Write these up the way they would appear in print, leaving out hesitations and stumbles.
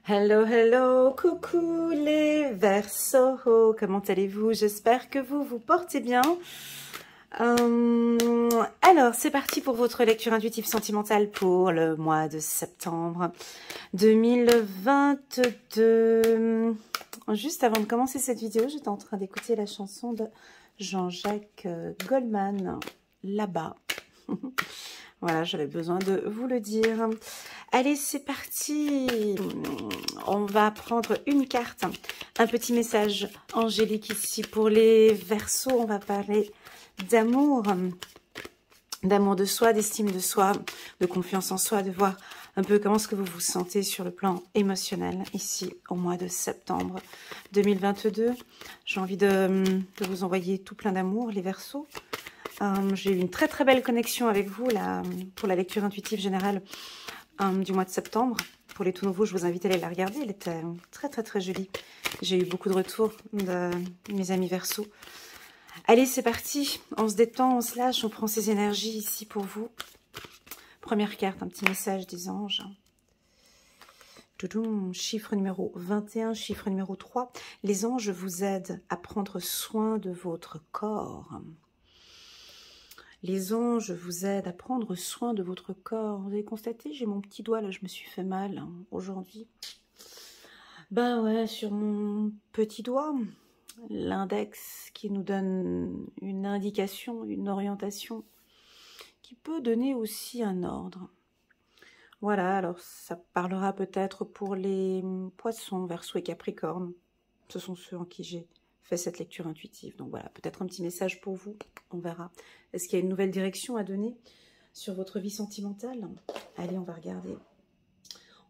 Hello, hello, coucou les Verseaux, comment allez-vous? J'espère que vous vous portez bien. Alors, c'est parti pour votre lecture intuitive sentimentale pour le mois de septembre 2022. Juste avant de commencer cette vidéo, j'étais en train d'écouter la chanson de Jean-Jacques Goldman, Là-bas. Voilà, j'avais besoin de vous le dire. Allez, c'est parti. On va prendre une carte, un petit message angélique ici pour les Verseaux. On va parler d'amour, d'amour de soi, d'estime de soi, de confiance en soi, de voir un peu comment est-ce que vous vous sentez sur le plan émotionnel ici au mois de septembre 2022. J'ai envie de vous envoyer tout plein d'amour, les Verseaux. J'ai eu une très très belle connexion avec vous là, pour la lecture intuitive générale du mois de septembre. Pour les tout nouveaux, je vous invite à aller la regarder. Elle était très très très jolie. J'ai eu beaucoup de retours de mes amis Verseaux. Allez, c'est parti. On se détend, on se lâche, on prend ces énergies ici pour vous. Première carte, un petit message des anges. Chiffre numéro 21, chiffre numéro 3. Les anges vous aident à prendre soin de votre corps. Les anges vous aident à prendre soin de votre corps. Vous avez constaté, j'ai mon petit doigt là, je me suis fait mal aujourd'hui. Ben ouais, sur mon petit doigt, l'index qui nous donne une indication, une orientation, qui peut donner aussi un ordre. Voilà, alors ça parlera peut-être pour les poissons, Verseaux et Capricorne. Ce sont ceux en qui j'ai fait cette lecture intuitive. Donc voilà, peut-être un petit message pour vous, on verra. Est-ce qu'il y a une nouvelle direction à donner sur votre vie sentimentale? Allez, on va regarder.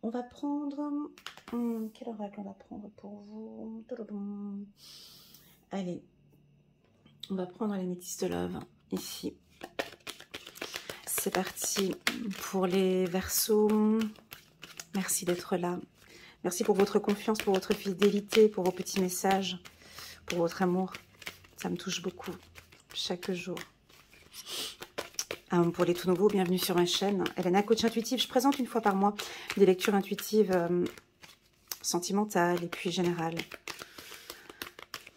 On va prendre... quel oracle on va prendre pour vous? Allez, on va prendre l'améthyste de Love, ici. C'est parti pour les Verseaux. Merci d'être là. Merci pour votre confiance, pour votre fidélité, pour vos petits messages, pour votre amour. Ça me touche beaucoup, chaque jour. Pour les tout nouveaux, bienvenue sur ma chaîne. Elena, coach intuitive. Je présente une fois par mois des lectures intuitives sentimentales et puis générales.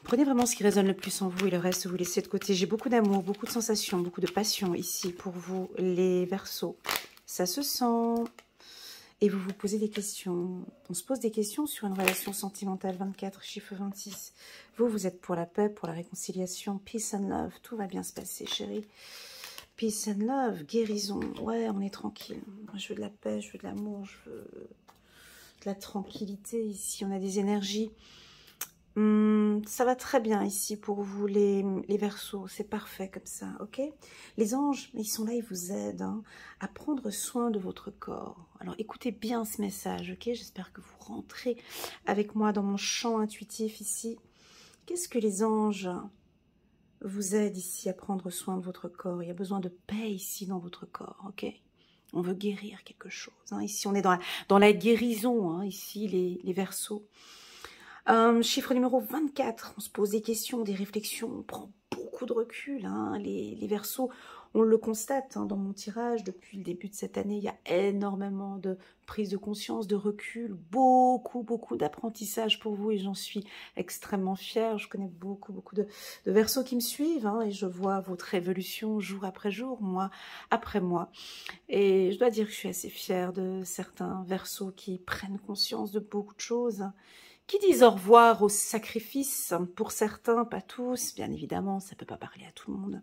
Prenez vraiment ce qui résonne le plus en vous et le reste, vous laissez de côté. J'ai beaucoup d'amour, beaucoup de sensations, beaucoup de passion ici pour vous, les Verseaux. Ça se sent. Et vous vous posez des questions. On se pose des questions sur une relation sentimentale. 24, chiffre 26. Vous, vous êtes pour la paix, pour la réconciliation. Peace and love. Tout va bien se passer, chérie. Peace and love. Guérison. Ouais, on est tranquille. Moi, je veux de la paix, je veux de l'amour, je veux de la tranquillité. Ici, on a des énergies. Ça va très bien ici pour vous, les Verseaux. C'est parfait comme ça, ok? Les anges, ils sont là, ils vous aident à prendre soin de votre corps. Alors, écoutez bien ce message, ok? J'espère que vous rentrez avec moi dans mon champ intuitif ici. Qu'est-ce que les anges vous aident ici à prendre soin de votre corps? Il y a besoin de paix ici dans votre corps, ok? On veut guérir quelque chose. Ici, on est dans la guérison, ici, les Verseaux. Chiffre numéro 24, on se pose des questions, des réflexions, on prend beaucoup de recul. Les Verseaux, on le constate dans mon tirage depuis le début de cette année, il y a énormément de prise de conscience, de recul, beaucoup d'apprentissage pour vous et j'en suis extrêmement fière. Je connais beaucoup de Verseaux qui me suivent et je vois votre évolution jour après jour, mois après mois. Et je dois dire que je suis assez fière de certains Verseaux qui prennent conscience de beaucoup de choses, qui disent au revoir au sacrifice, pour certains, pas tous, bien évidemment, ça ne peut pas parler à tout le monde,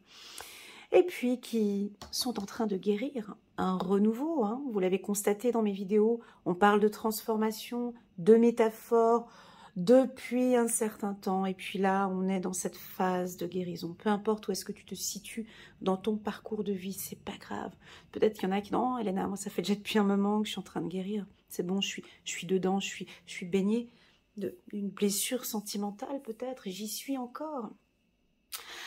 et puis qui sont en train de guérir un renouveau, vous l'avez constaté dans mes vidéos, on parle de transformation, de métaphore, depuis un certain temps, et puis là, on est dans cette phase de guérison, peu importe où est-ce que tu te situes dans ton parcours de vie, c'est pas grave, peut-être qu'il y en a qui, non, Elena, moi ça fait déjà depuis un moment que je suis en train de guérir, c'est bon, je suis dedans, je suis baignée, d'une blessure sentimentale peut-être, et j'y suis encore.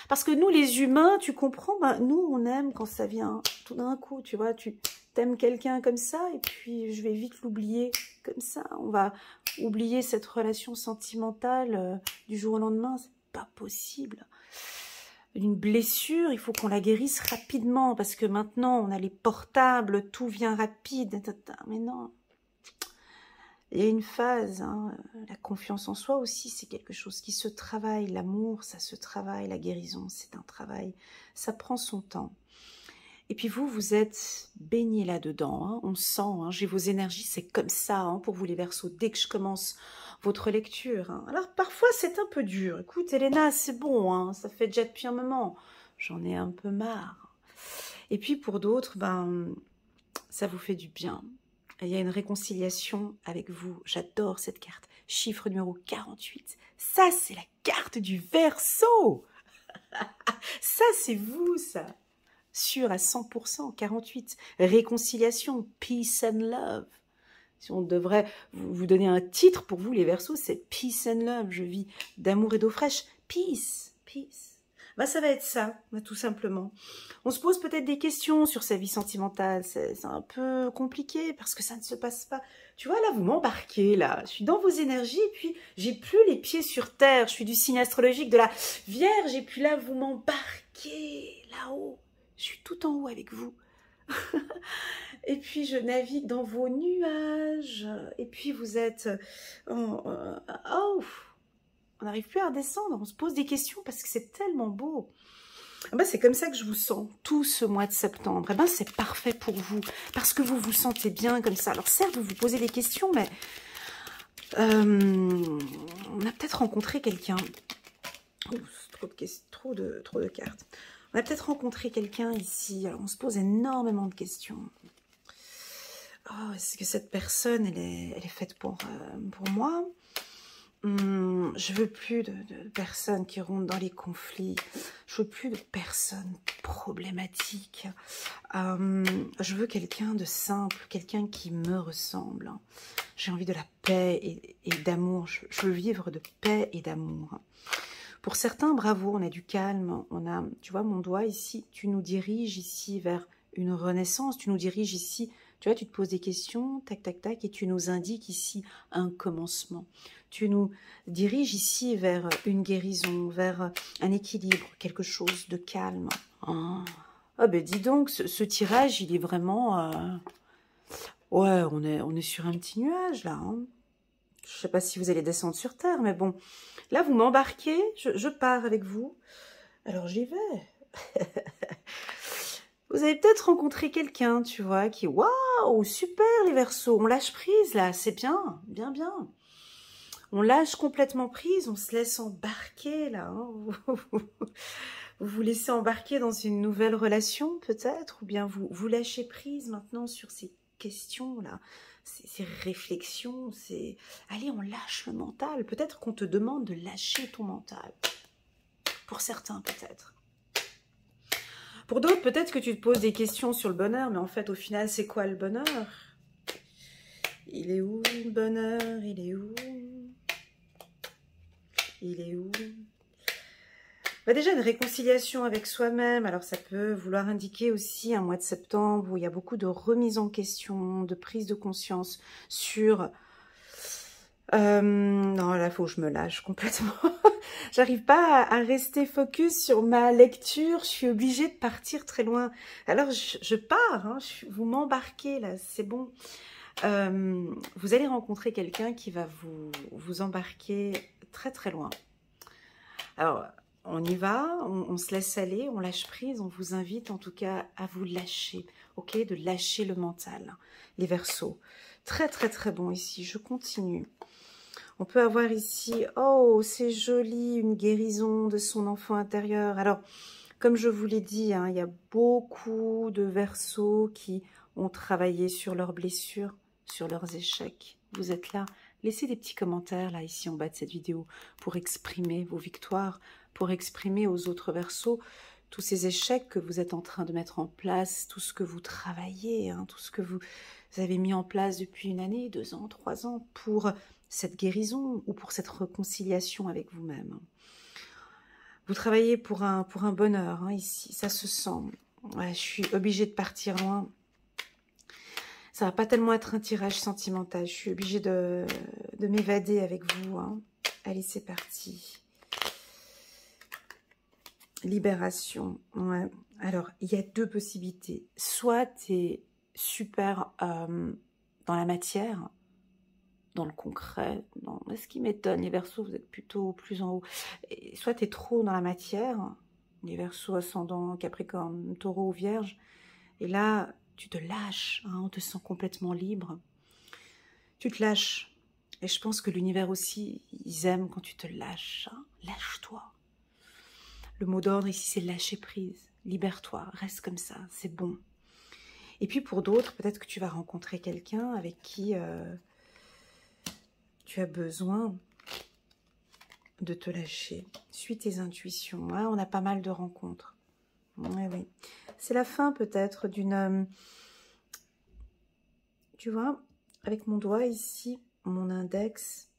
Parce que nous, les humains, tu comprends, nous, on aime quand ça vient tout d'un coup, tu vois, tu t'aimes quelqu'un comme ça, et puis je vais vite l'oublier comme ça. On va oublier cette relation sentimentale du jour au lendemain, c'est pas possible. Une blessure, il faut qu'on la guérisse rapidement, parce que maintenant, on a les portables, tout vient rapide, mais non. Il y a une phase, hein, la confiance en soi aussi, c'est quelque chose qui se travaille. L'amour, ça se travaille. La guérison, c'est un travail. Ça prend son temps. Et puis vous, vous êtes baigné là-dedans. Hein, on sent, hein, j'ai vos énergies, c'est comme ça hein, pour vous les Verseaux, dès que je commence votre lecture. Hein. Alors parfois, c'est un peu dur. Écoute, Elena, c'est bon, hein, ça fait déjà depuis un moment. J'en ai un peu marre. Et puis pour d'autres, ben, ça vous fait du bien. Il y a une réconciliation avec vous. J'adore cette carte. Chiffre numéro 48. Ça, c'est la carte du Verseau. Ça, c'est vous, ça. Sûr à 100%. 48. Réconciliation. Peace and love. Si on devrait vous donner un titre pour vous, les Verseaux, c'est Peace and love. Je vis d'amour et d'eau fraîche. Peace. Peace. Ben, ça va être ça, tout simplement. On se pose peut-être des questions sur sa vie sentimentale. C'est un peu compliqué parce que ça ne se passe pas. Tu vois, là, vous m'embarquez, là. Je suis dans vos énergies et puis j'ai plus les pieds sur terre. Je suis du signe astrologique de la Vierge et puis là, vous m'embarquez là-haut. Je suis tout en haut avec vous. Et puis, je navigue dans vos nuages. Et puis, vous êtes... on n'arrive plus à redescendre, on se pose des questions parce que c'est tellement beau. Ben, c'est comme ça que je vous sens tout ce mois de septembre. Et ben, c'est parfait pour vous parce que vous vous sentez bien comme ça. Alors certes, vous vous posez des questions, mais on a peut-être rencontré quelqu'un. Trop de cartes. On a peut-être rencontré quelqu'un ici. Alors, on se pose énormément de questions. Oh, est-ce que cette personne, elle est faite pour moi? Je veux plus de personnes qui rentrent dans les conflits. Je veux plus de personnes problématiques. Je veux quelqu'un de simple, quelqu'un qui me ressemble. J'ai envie de la paix et d'amour. Je veux vivre de paix et d'amour. Pour certains, bravo, on a du calme. On a, tu vois, mon doigt ici, tu nous diriges ici vers une renaissance. Tu nous diriges ici, tu vois, tu te poses des questions, tac, tac, tac, et tu nous indiques ici un commencement. Tu nous diriges ici vers une guérison, vers un équilibre, quelque chose de calme. Ah ben dis donc, ce tirage, il est vraiment... Ouais, on est sur un petit nuage, là. Hein. Je ne sais pas si vous allez descendre sur Terre, mais bon. Là, vous m'embarquez, je pars avec vous. Alors, j'y vais. Vous avez peut-être rencontré quelqu'un, tu vois, qui... Waouh, super les Verseaux, on lâche prise, là, c'est bien, bien, bien. On lâche complètement prise, on se laisse embarquer, là. Hein. Vous vous laissez embarquer dans une nouvelle relation, peut-être, ou bien vous lâchez prise maintenant sur ces questions-là, ces réflexions, c'est... Allez, on lâche le mental. Peut-être qu'on te demande de lâcher ton mental. Pour certains, peut-être. Pour d'autres, peut-être que tu te poses des questions sur le bonheur, mais en fait, au final, c'est quoi le bonheur? Il est où le bonheur? Il est où? Il est où? Bah déjà, une réconciliation avec soi-même, alors ça peut vouloir indiquer aussi un mois de septembre où il y a beaucoup de remise en question, de prise de conscience sur... non, là, il faut que je me lâche complètement. J'arrive pas à rester focus sur ma lecture, je suis obligée de partir très loin. Alors, je pars, hein, vous m'embarquez là, c'est bon. Vous allez rencontrer quelqu'un qui va vous embarquer très très loin. Alors... On y va, on se laisse aller, on lâche prise, on vous invite en tout cas à vous lâcher, ok, de lâcher le mental, les Verseaux. Très très très bon ici, je continue. On peut avoir ici, oh c'est joli, une guérison de son enfant intérieur. Alors, comme je vous l'ai dit, hein, il y a beaucoup de Verseaux qui ont travaillé sur leurs blessures, sur leurs échecs. Vous êtes là, laissez des petits commentaires là ici en bas de cette vidéo pour exprimer vos victoires, pour exprimer aux autres Verseaux tous ces échecs que vous êtes en train de mettre en place, tout ce que vous travaillez, hein, tout ce que vous avez mis en place depuis 1 année, 2 ans, 3 ans pour cette guérison ou pour cette réconciliation avec vous-même. Vous travaillez pour un bonheur, hein, ici, ça se sent. Ouais, je suis obligée de partir loin. Ça va pas tellement être un tirage sentimental, je suis obligée de m'évader avec vous. Hein. Allez, c'est parti. Libération, ouais. Alors, il y a 2 possibilités. Soit tu es super dans la matière, dans le concret. Non, ce qui m'étonne, les Verseaux, vous êtes plutôt plus en haut. Et soit tu es trop dans la matière, les Verseaux ascendant Capricorne, Taureau ou Vierge, et là, tu te lâches, hein, on te sent complètement libre. Tu te lâches. Et je pense que l'univers aussi, ils aiment quand tu te lâches. Hein. Lâche-toi. Le mot d'ordre ici, c'est lâcher prise. Libère-toi, reste comme ça, c'est bon. Et puis pour d'autres, peut-être que tu vas rencontrer quelqu'un avec qui tu as besoin de te lâcher. Suis tes intuitions. Hein, on a pas mal de rencontres. Ouais, oui. C'est la fin peut-être d'une... tu vois, avec mon doigt ici, mon index,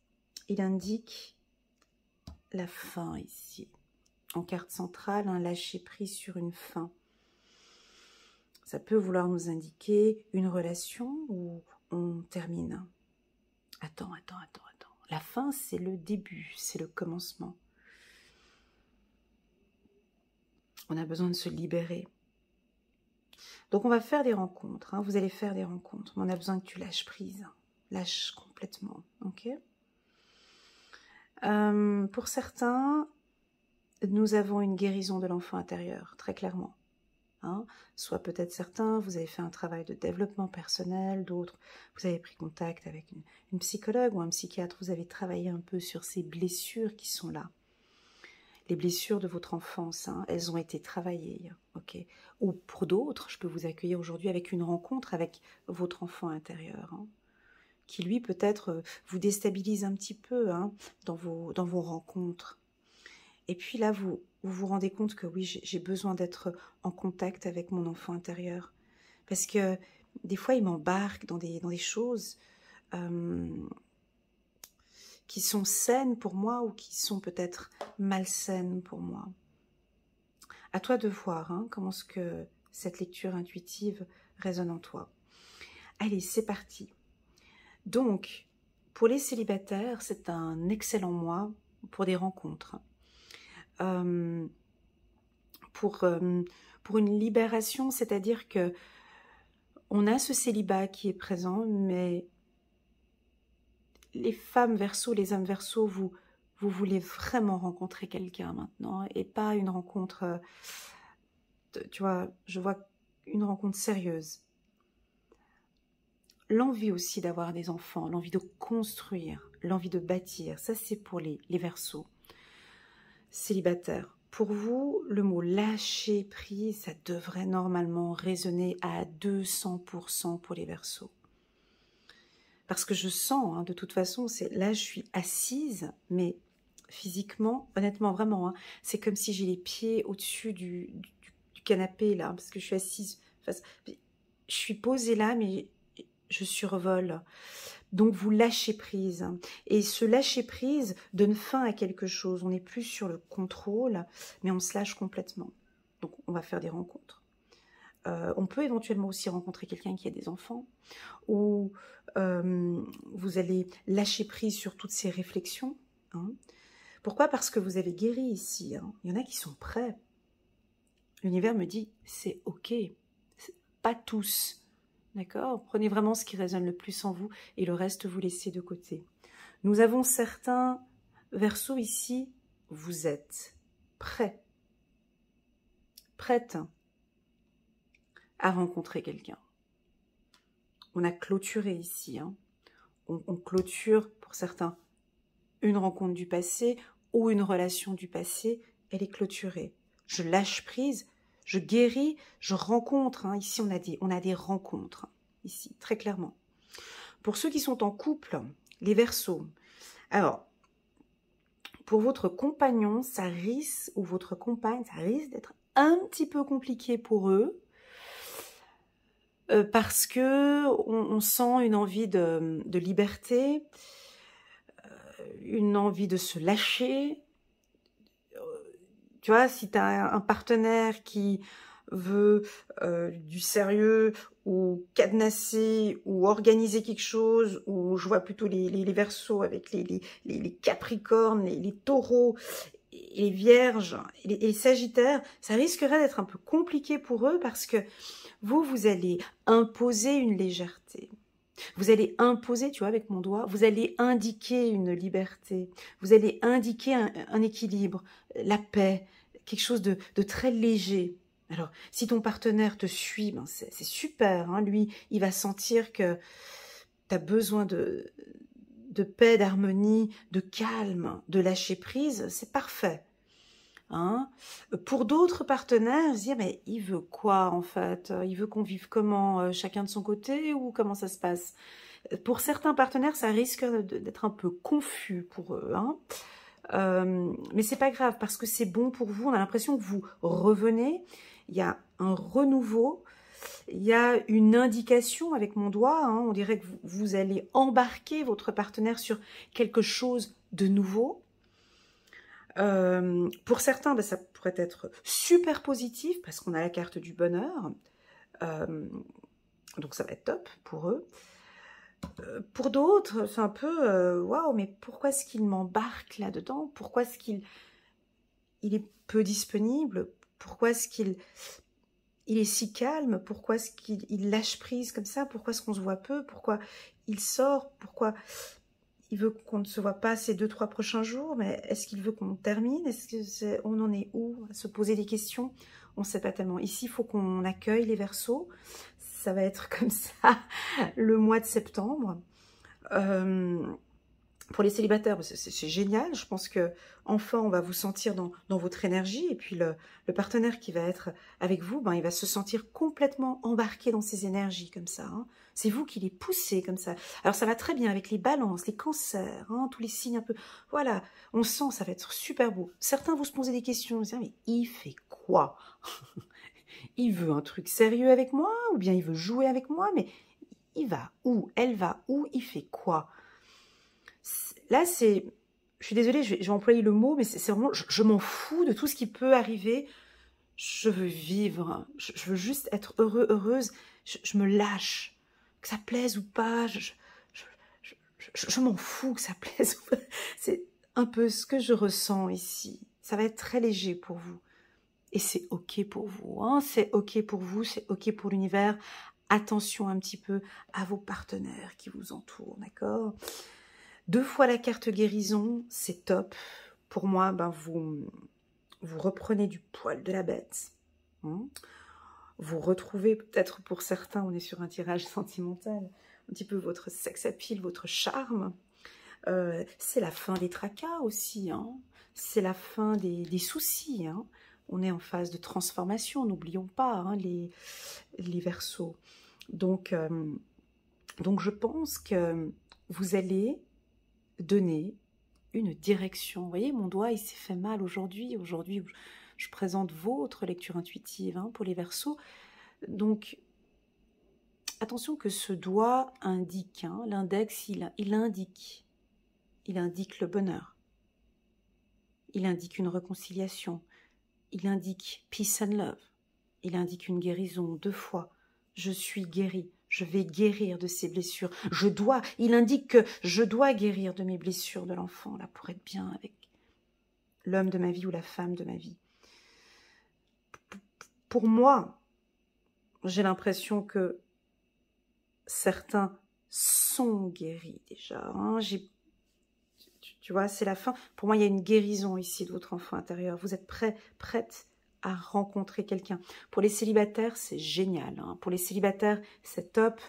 il indique la fin ici. En carte centrale, un lâcher prise sur une fin. Ça peut vouloir nous indiquer une relation où on termine. Attends. La fin, c'est le début, c'est le commencement. On a besoin de se libérer. Donc, on va faire des rencontres. Hein. Vous allez faire des rencontres. Mais on a besoin que tu lâches prise. Lâche complètement. Ok ? Pour certains, nous avons une guérison de l'enfant intérieur, très clairement. Hein, soit peut-être certains, vous avez fait un travail de développement personnel, d'autres, vous avez pris contact avec une psychologue ou un psychiatre, vous avez travaillé un peu sur ces blessures qui sont là. Les blessures de votre enfance, hein, elles ont été travaillées. Ok. Ou pour d'autres, je peux vous accueillir aujourd'hui avec une rencontre avec votre enfant intérieur, hein, qui lui peut-être vous déstabilise un petit peu hein, dans vos rencontres. Et puis là, vous vous rendez compte que oui, j'ai besoin d'être en contact avec mon enfant intérieur. Parce que des fois, il m'embarque dans des choses qui sont saines pour moi ou qui sont peut-être malsaines pour moi. À toi de voir hein, comment est-ce que cette lecture intuitive résonne en toi. Allez, c'est parti. Donc, pour les célibataires, c'est un excellent mois pour des rencontres. Pour une libération, c'est-à-dire que on a ce célibat qui est présent, mais les femmes Verseau, les hommes Verseau, vous voulez vraiment rencontrer quelqu'un maintenant et pas une rencontre, tu vois, je vois une rencontre sérieuse. L'envie aussi d'avoir des enfants, l'envie de construire, l'envie de bâtir, ça c'est pour les Verseaux. Célibataires. Pour vous, le mot lâcher prise, ça devrait normalement résonner à 200% pour les Verseaux. Parce que je sens, hein, de toute façon, là je suis assise, mais physiquement, honnêtement, vraiment, hein, c'est comme si j'ai les pieds au-dessus du canapé, là, parce que je suis assise. Enfin, je suis posée là, mais je survole. Donc, vous lâchez prise. Et ce lâcher prise donne fin à quelque chose. On n'est plus sur le contrôle, mais on se lâche complètement. Donc, on va faire des rencontres. On peut éventuellement aussi rencontrer quelqu'un qui a des enfants, ou vous allez lâcher prise sur toutes ces réflexions. Hein. Pourquoi? Parce que vous avez guéri ici. Hein. Il y en a qui sont prêts. L'univers me dit, c'est ok. Pas tous. D'accord? Prenez vraiment ce qui résonne le plus en vous et le reste, vous laissez de côté. Nous avons certains Verseaux ici, vous êtes prêts. Prête à rencontrer quelqu'un. On a clôturé ici. Hein. On clôture, pour certains, une rencontre du passé ou une relation du passé. Elle est clôturée. Je lâche prise. Je guéris, je rencontre. Hein. Ici, on a des rencontres. Ici, très clairement. Pour ceux qui sont en couple, les Verseaux. Alors, pour votre compagnon, ça risque, ou votre compagne, ça risque d'être un petit peu compliqué pour eux. Parce que on sent une envie de liberté, une envie de se lâcher. Tu vois, si tu as un partenaire qui veut du sérieux ou cadenasser ou organiser quelque chose, ou je vois plutôt les Verseaux avec les Capricornes, les Taureaux, les Vierges et les Sagittaires, ça risquerait d'être un peu compliqué pour eux parce que vous allez imposer une légèreté. Vous allez imposer, tu vois, avec mon doigt, vous allez indiquer une liberté, vous allez indiquer un équilibre, la paix, quelque chose de très léger. Alors, si ton partenaire te suit, ben c'est super, hein, lui, il va sentir que tu as besoin de paix, d'harmonie, de calme, de lâcher prise, c'est parfait. Hein. Pour d'autres partenaires, se dire, mais il veut quoi en fait? Il veut qu'on vive comment? Chacun de son côté ou comment ça se passe? Pour certains partenaires, ça risque d'être un peu confus pour eux. Hein. Mais c'est pas grave parce que c'est bon pour vous. On a l'impression que vous revenez. Il y a un renouveau. Il y a une indication avec mon doigt. Hein. On dirait que vous allez embarquer votre partenaire sur quelque chose de nouveau. Pour certains, ben, ça pourrait être super positif parce qu'on a la carte du bonheur. Donc ça va être top pour eux. Pour d'autres, c'est un peu waouh, mais pourquoi est-ce qu'il m'embarque là-dedans? Pourquoi est-ce qu'il est peu disponible? Pourquoi est-ce qu'il est si calme? Pourquoi est-ce qu'il lâche prise comme ça? Pourquoi est-ce qu'on se voit peu? Pourquoi il sort? Pourquoi il veut qu'on ne se voit pas ces 2-3 prochains jours? Mais est-ce qu'il veut qu'on termine? On en est où? À se poser des questions? On ne sait pas tellement. Ici, il faut qu'on accueille les Verseaux. Ça va être comme ça le mois de septembre. Pour les célibataires, c'est génial. Je pense que enfin, on va vous sentir dans votre énergie. Et puis, le partenaire qui va être avec vous, ben, il va se sentir complètement embarqué dans ses énergies comme ça. Hein. C'est vous qui les poussez comme ça. Alors, ça va très bien avec les balances, les cancers, hein, tous les signes un peu... Voilà, on sent, ça va être super beau. Certains vont se poser des questions. Ils vont se dire, mais il fait quoi? Il veut un truc sérieux avec moi? Ou bien il veut jouer avec moi? Mais il va où? Elle va où? Il fait quoi? Là, c'est... Je suis désolée, je vais employer le mot, mais c'est vraiment... Je m'en fous de tout ce qui peut arriver. Je veux vivre. Je veux juste être heureux, heureuse. Je me lâche. Que ça plaise ou pas, je m'en fous que ça plaise ou pas. C'est un peu ce que je ressens ici. Ça va être très léger pour vous. Et c'est OK pour vous. Hein, c'est OK pour vous, c'est OK pour l'univers. Attention un petit peu à vos partenaires qui vous entourent, d'accord? 2 fois la carte guérison, c'est top. Pour moi, ben vous reprenez du poil de la bête. Hein. Vous retrouvez, peut-être pour certains, on est sur un tirage sentimental, un petit peu votre sex appeal, votre charme. C'est la fin des tracas aussi. Hein. C'est la fin des soucis. Hein. On est en phase de transformation, n'oublions pas hein, les Verseaux. Donc, je pense que vous allez donner une direction. Vous voyez, mon doigt, il s'est fait mal aujourd'hui. Aujourd'hui, je présente votre lecture intuitive hein, pour les Verseaux. Donc, attention que ce doigt indique, hein, l'index, il indique le bonheur. Il indique une réconciliation. Il indique peace and love. Il indique une guérison 2 fois. Je suis guérie. Je vais guérir de ces blessures. Il indique que je dois guérir de mes blessures de l'enfant, là, pour être bien avec l'homme de ma vie ou la femme de ma vie. Pour moi, j'ai l'impression que certains sont guéris déjà. Hein. Tu vois, c'est la fin. Pour moi, il y a une guérison ici de votre enfant intérieur. Vous êtes prête à rencontrer quelqu'un. Pour les célibataires, c'est génial. Hein. Pour les célibataires, c'est top.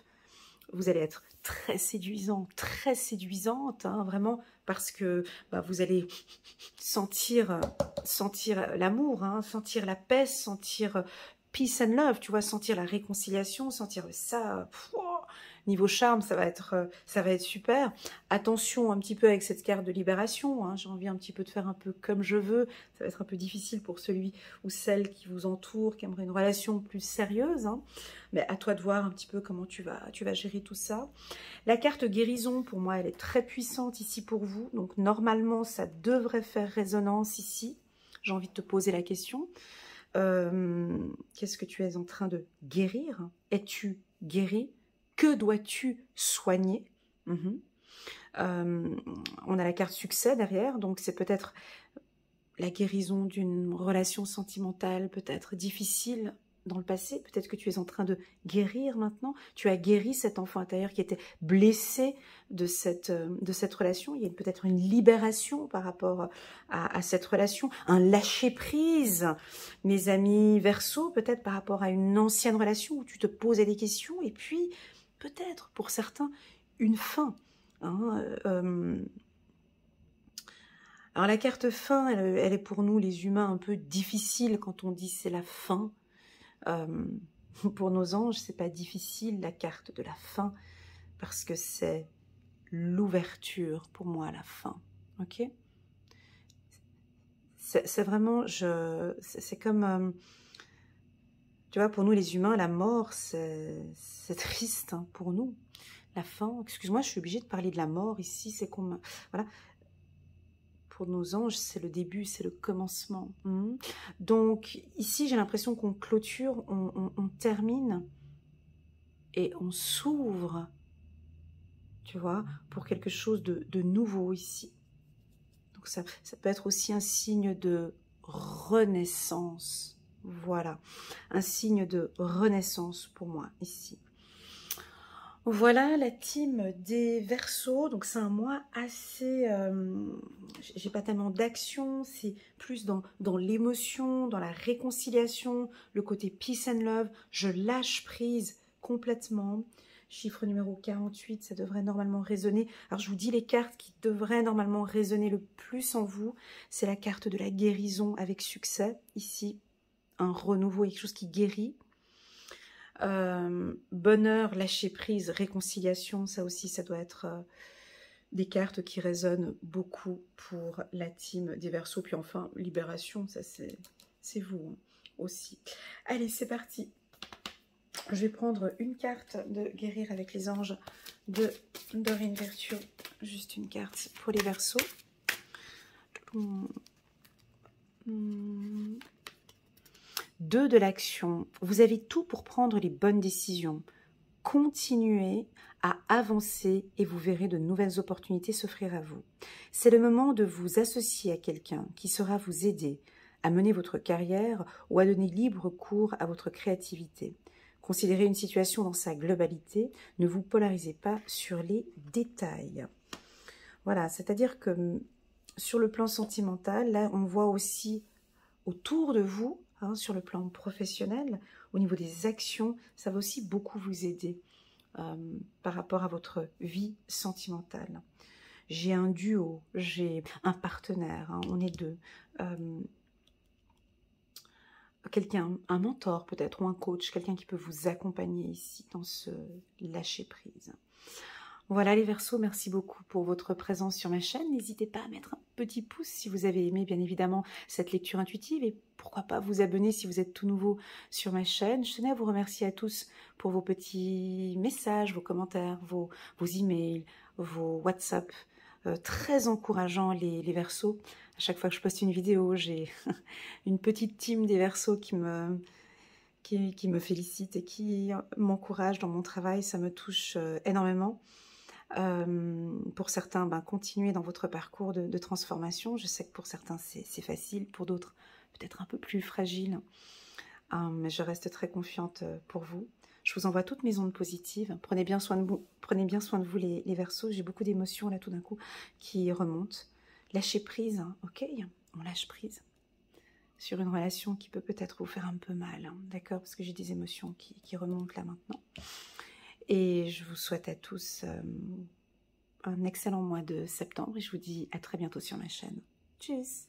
Vous allez être très séduisant, très séduisante, hein, vraiment, parce que bah, vous allez sentir l'amour, hein, sentir la paix, sentir peace and love, tu vois, sentir la réconciliation, sentir ça... Niveau charme, ça va être super. Attention un petit peu avec cette carte de libération. Hein. J'ai envie un petit peu de faire un peu comme je veux. Ça va être un peu difficile pour celui ou celle qui vous entoure, qui aimerait une relation plus sérieuse. Hein. Mais à toi de voir un petit peu comment tu vas gérer tout ça. La carte guérison, pour moi, elle est très puissante ici pour vous. Donc normalement, ça devrait faire résonance ici. J'ai envie de te poser la question. Qu'est-ce que tu es en train de guérir? Es-tu guéri? Que dois-tu soigner? On a la carte succès derrière, donc c'est peut-être la guérison d'une relation sentimentale, peut-être difficile, dans le passé, peut-être que tu es en train de guérir maintenant. Tu as guéri cet enfant intérieur qui était blessé de cette relation. Il y a peut-être une libération par rapport à cette relation, un lâcher-prise, mes amis Verseau, peut-être par rapport à une ancienne relation où tu te posais des questions, et puis peut-être pour certains une fin. Hein, alors la carte fin, elle est pour nous les humains un peu difficile quand on dit c'est la fin. Pour nos anges, c'est pas difficile la carte de la fin parce que c'est l'ouverture pour moi la fin. Ok? C'est vraiment, c'est comme, tu vois, pour nous les humains, la mort, c'est triste hein, pour nous. La fin, excuse-moi, je suis obligée de parler de la mort ici, c'est comme, voilà. Pour nos anges, c'est le début, c'est le commencement. Donc ici, j'ai l'impression qu'on clôture, on termine et on s'ouvre, tu vois, pour quelque chose de nouveau ici. Donc ça peut être aussi un signe de renaissance. Voilà, un signe de renaissance pour moi ici. Voilà la team des Verseaux, donc c'est un mois assez, j'ai pas tellement d'action, c'est plus dans l'émotion, dans la réconciliation, le côté peace and love, je lâche prise complètement. Chiffre numéro 48, ça devrait normalement résonner. Alors je vous dis les cartes qui devraient normalement résonner le plus en vous, c'est la carte de la guérison avec succès, ici, un renouveau, quelque chose qui guérit. Bonheur, lâcher prise, réconciliation, ça aussi, ça doit être des cartes qui résonnent beaucoup pour la team des Verseaux. Puis enfin, libération, ça c'est vous hein, aussi. Allez, c'est parti. Je vais prendre une carte de guérir avec les anges de Doreen Virtue. Juste une carte pour les Verseaux. 2 de l'action. Vous avez tout pour prendre les bonnes décisions. Continuez à avancer et vous verrez de nouvelles opportunités s'offrir à vous. C'est le moment de vous associer à quelqu'un qui saura vous aider à mener votre carrière ou à donner libre cours à votre créativité. Considérez une situation dans sa globalité, ne vous polarisez pas sur les détails. Voilà, c'est-à-dire que sur le plan sentimental, là on voit aussi autour de vous, hein, sur le plan professionnel, au niveau des actions, ça va aussi beaucoup vous aider par rapport à votre vie sentimentale. J'ai un duo, j'ai un partenaire, hein, on est deux. Quelqu'un, un mentor peut-être, ou un coach, quelqu'un qui peut vous accompagner ici dans ce lâcher-prise. Voilà les Verseaux, merci beaucoup pour votre présence sur ma chaîne. N'hésitez pas à mettre un petit pouce si vous avez aimé bien évidemment cette lecture intuitive et pourquoi pas vous abonner si vous êtes tout nouveau sur ma chaîne. Je tenais à vous remercier à tous pour vos petits messages, vos commentaires, vos emails, vos WhatsApp. Très encourageant les Verseaux. À chaque fois que je poste une vidéo, j'ai une petite team des Verseaux qui me félicite et qui m'encourage dans mon travail. Ça me touche énormément. Pour certains, continuez dans votre parcours de transformation. Je sais que pour certains, c'est facile. Pour d'autres, peut-être un peu plus fragile. Mais je reste très confiante pour vous. Je vous envoie toutes mes ondes positives. Prenez bien soin de vous, les Verseaux. J'ai beaucoup d'émotions là tout d'un coup qui remontent. Lâchez prise, hein, ok? On lâche prise sur une relation qui peut peut-être vous faire un peu mal, hein, d'accord? Parce que j'ai des émotions qui remontent là maintenant. Et je vous souhaite à tous un excellent mois de septembre et je vous dis à très bientôt sur ma chaîne. Tchuss!